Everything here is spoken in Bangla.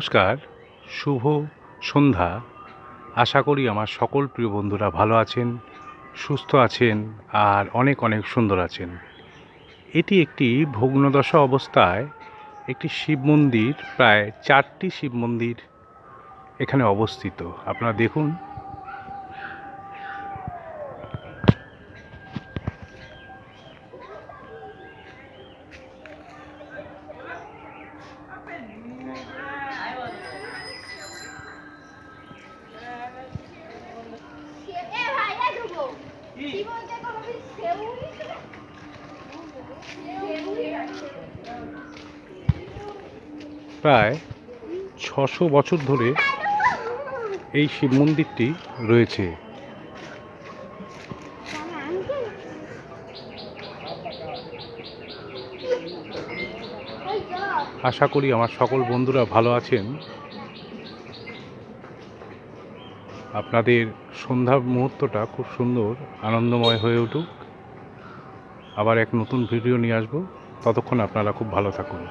নমস্কার, শুভ সন্ধ্যা। আশা করি আমার সকল প্রিয় বন্ধুরা ভালো আছেন, সুস্থ আছেন আর অনেক অনেক সুন্দর আছেন। এটি একটি ভগ্নদশা অবস্থায় একটি শিব মন্দির, প্রায় 4টি শিব মন্দির এখানে অবস্থিত। আপনারা দেখুন। প্রায় 600 বছর ধরে এই শিব মন্দিরটি রয়েছে। আশা করি আমার সকল বন্ধুরা ভালো আছেন। আপনাদের সন্ধ্যার মুহূর্তটা খুব সুন্দর আনন্দময় হয়ে উঠুক। আবার এক নতুন ভিডিও নিয়ে আসবো। ততক্ষণ আপনারা খুব ভালো থাকুন।